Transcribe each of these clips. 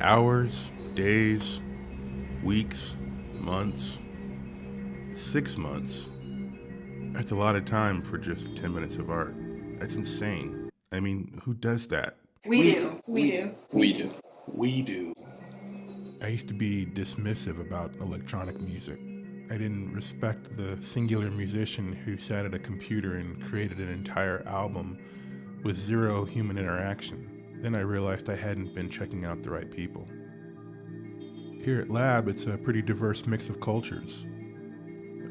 Hours, days, weeks, months, 6 months. That's a lot of time for just 10 minutes of art. That's insane. I mean, who does that? We do. We do. We do. We do. I used to be dismissive about electronic music. I didn't respect the singular musician who sat at a computer and created an entire album with zero human interaction. Then I realized I hadn't been checking out the right people. Here at Lab, it's a pretty diverse mix of cultures.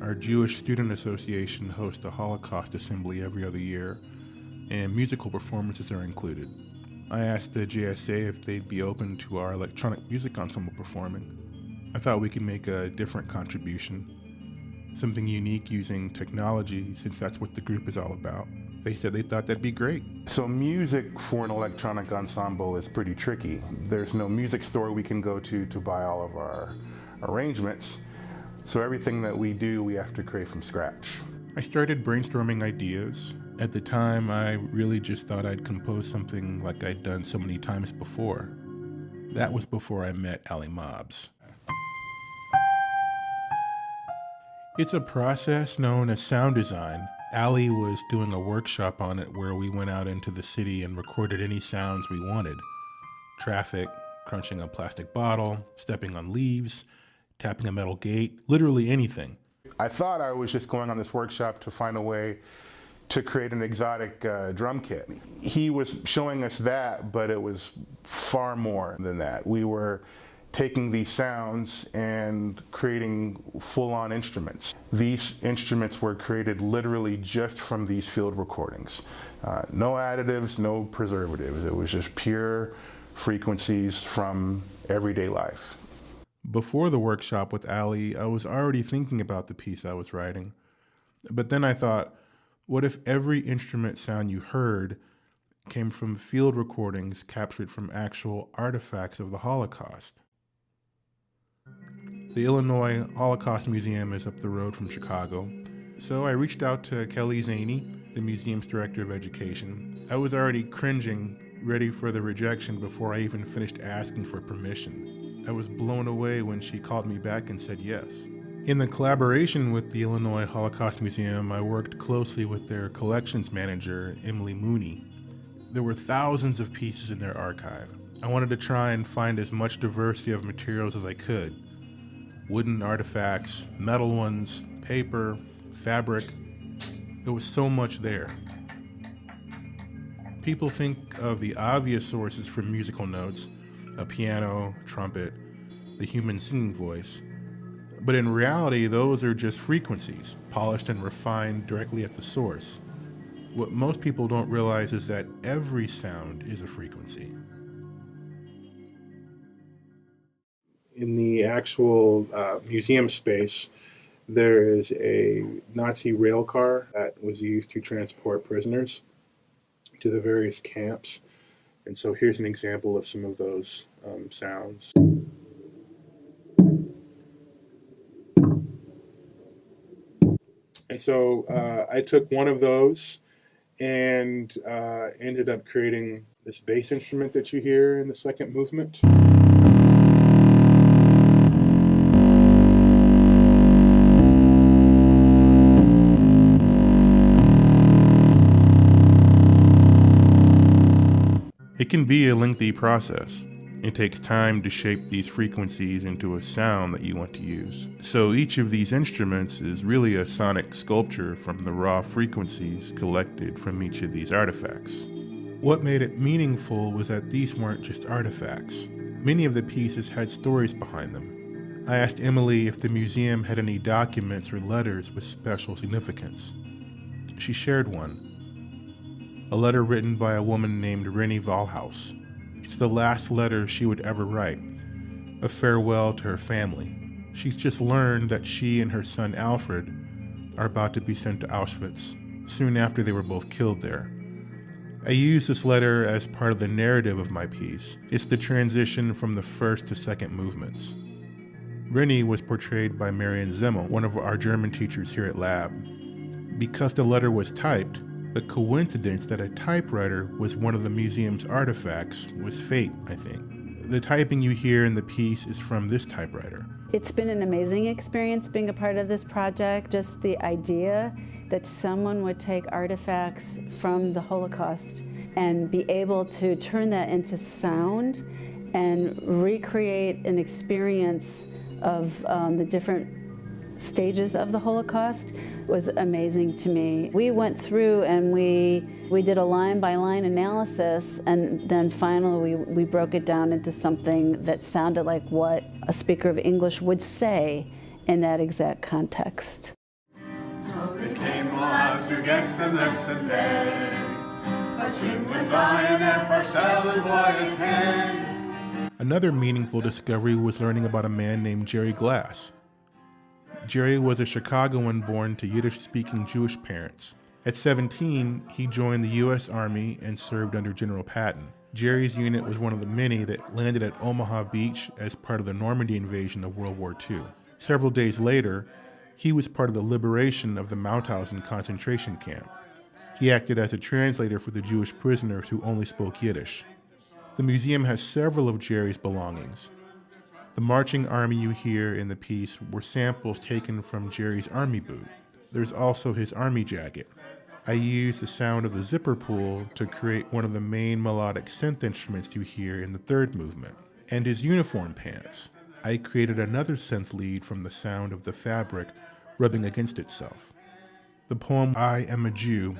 Our Jewish Student Association hosts a Holocaust assembly every other year, and musical performances are included. I asked the JSA if they'd be open to our electronic music ensemble performing. I thought we could make a different contribution, something unique using technology, since that's what the group is all about. They said they thought that'd be great. So music for an electronic ensemble is pretty tricky. There's no music store we can go to buy all of our arrangements. So everything that we do, we have to create from scratch. I started brainstorming ideas. At the time, I really just thought I'd compose something like I'd done so many times before. That was before I met Ali Mobs. It's a process known as sound design. Ali was doing a workshop on it where we went out into the city and recorded any sounds we wanted. Traffic, crunching a plastic bottle, stepping on leaves, tapping a metal gate, literally anything. I thought I was just going on this workshop to find a way to create an exotic drum kit. He was showing us that, but it was far more than that. We were taking these sounds and creating full-on instruments. These instruments were created literally just from these field recordings. No additives, no preservatives. It was just pure frequencies from everyday life. Before the workshop with Ali, I was already thinking about the piece I was writing. But then I thought, what if every instrument sound you heard came from field recordings captured from actual artifacts of the Holocaust? The Illinois Holocaust Museum is up the road from Chicago, so I reached out to Kelly Zaney, the museum's director of education. I was already cringing, ready for the rejection before I even finished asking for permission. I was blown away when she called me back and said yes. In the collaboration with the Illinois Holocaust Museum, I worked closely with their collections manager, Emily Mooney. There were thousands of pieces in their archive. I wanted to try and find as much diversity of materials as I could. Wooden artifacts, metal ones, paper, fabric. There was so much there. People think of the obvious sources for musical notes, a piano, trumpet, the human singing voice. But in reality, those are just frequencies, polished and refined directly at the source. What most people don't realize is that every sound is a frequency. In the actual museum space, there is a Nazi rail car that was used to transport prisoners to the various camps. And so here's an example of some of those sounds. And so I took one of those and ended up creating this bass instrument that you hear in the second movement. It can be a lengthy process. It takes time to shape these frequencies into a sound that you want to use. So each of these instruments is really a sonic sculpture from the raw frequencies collected from each of these artifacts. What made it meaningful was that these weren't just artifacts. Many of the pieces had stories behind them. I asked Emily if the museum had any documents or letters with special significance. She shared one. A letter written by a woman named Rennie Valhaus. It's the last letter she would ever write, a farewell to her family. She's just learned that she and her son Alfred are about to be sent to Auschwitz, soon after they were both killed there. I use this letter as part of the narrative of my piece. It's the transition from the first to second movements. Rennie was portrayed by Marion Zimmel, one of our German teachers here at Lab. Because the letter was typed, the coincidence that a typewriter was one of the museum's artifacts was fate, I think. The typing you hear in the piece is from this typewriter. It's been an amazing experience being a part of this project. Just the idea that someone would take artifacts from the Holocaust and be able to turn that into sound and recreate an experience of the different stages of the Holocaust was amazing to me. We went through and we did a line-by-line analysis, and then finally we broke it down into something that sounded like what a speaker of English would say in that exact context. So wir kämen als du gestern essen weg, verschwinden deine Verstellen wollen. Another meaningful discovery was learning about a man named Jerry Glass. Jerry was a Chicagoan born to Yiddish-speaking Jewish parents. At 17, he joined the U.S. Army and served under General Patton. Jerry's unit was one of the many that landed at Omaha Beach as part of the Normandy invasion of World War II. Several days later, he was part of the liberation of the Mauthausen concentration camp. He acted as a translator for the Jewish prisoners who only spoke Yiddish. The museum has several of Jerry's belongings. The marching army you hear in the piece were samples taken from Jerry's army boot. There's also his army jacket. I used the sound of the zipper pull to create one of the main melodic synth instruments you hear in the third movement. And his uniform pants. I created another synth lead from the sound of the fabric rubbing against itself. The poem I Am a Jew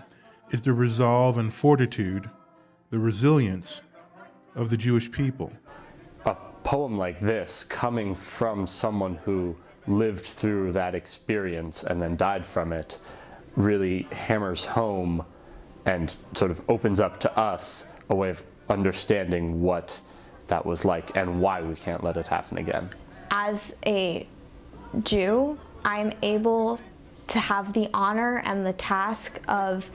is the resolve and fortitude, the resilience of the Jewish people. A poem like this, coming from someone who lived through that experience and then died from it, really hammers home and sort of opens up to us a way of understanding what that was like and why we can't let it happen again. As a Jew, I'm able to have the honor and the task of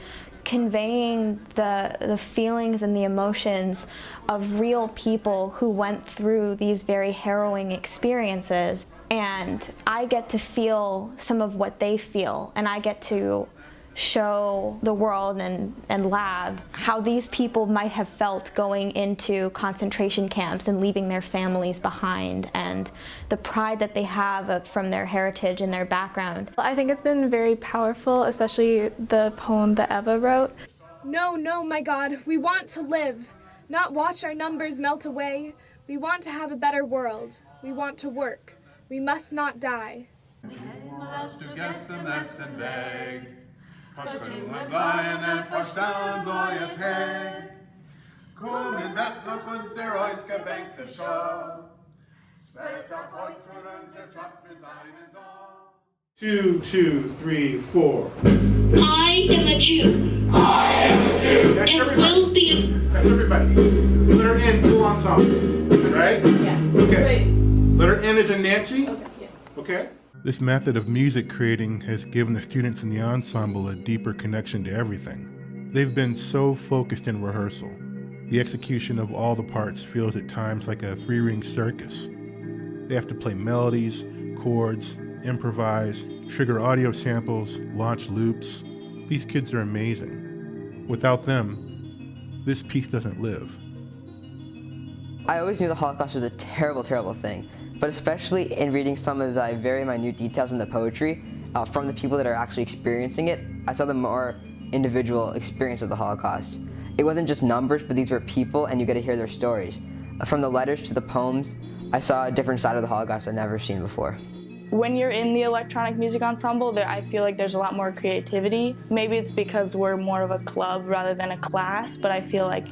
conveying the feelings and the emotions of real people who went through these very harrowing experiences. And I get to feel some of what they feel, and I get to show the world and lab how these people might have felt going into concentration camps and leaving their families behind, and the pride that they have from their heritage and their background. I think it's been very powerful, especially the poem that Eva wrote. No, no, my God, we want to live, not watch our numbers melt away. We want to have a better world. We want to work. We must not die. Verschwinde deine Verstellen Loyalität. Kommen wird noch unsere ausgebänkte Show. Spät ab heute unser Tag bis einen Tag. 2, 2, 3, 4. I am a Jew. I am a Jew. That's And everybody. will be. That's everybody. Letter N, full ensemble. Right? Yeah. Okay. Wait. Letter N is in Nancy? Okay. Yeah. Okay. This method of music creating has given the students in the ensemble a deeper connection to everything. They've been so focused in rehearsal. The execution of all the parts feels at times like a 3-ring circus. They have to play melodies, chords, improvise, trigger audio samples, launch loops. These kids are amazing. Without them, this piece doesn't live. I always knew the Holocaust was a terrible, terrible thing, but especially in reading some of the very minute details in the poetry from the people that are actually experiencing it, I saw the more individual experience of the Holocaust. It wasn't just numbers, but these were people, and you get to hear their stories. From the letters to the poems, I saw a different side of the Holocaust I'd never seen before. When you're in the electronic music ensemble, I feel like there's a lot more creativity. Maybe it's because we're more of a club rather than a class, but I feel like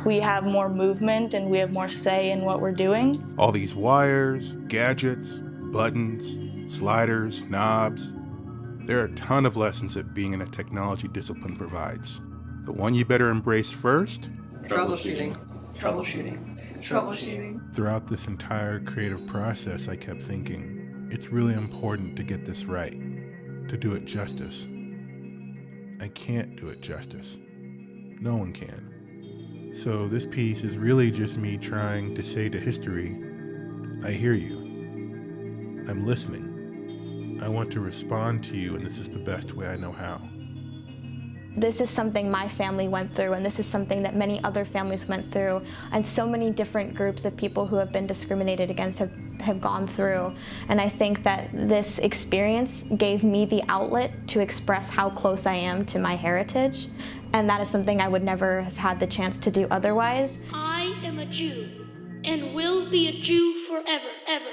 we have more movement and we have more say in what we're doing. All these wires, gadgets, buttons, sliders, knobs. There are a ton of lessons that being in a technology discipline provides. The one you better embrace first? Troubleshooting. Throughout this entire creative process, I kept thinking, it's really important to get this right, to do it justice. I can't do it justice. No one can. So this piece is really just me trying to say to history, I hear you. I'm listening. I want to respond to you, and this is the best way I know how. this is something my family went through, and this is something that many other families went through, and so many different groups of people who have been discriminated against have gone through. And I think that this experience gave me the outlet to express how close I am to my heritage, and that is something I would never have had the chance to do otherwise. I am a Jew and will be a Jew forever, ever.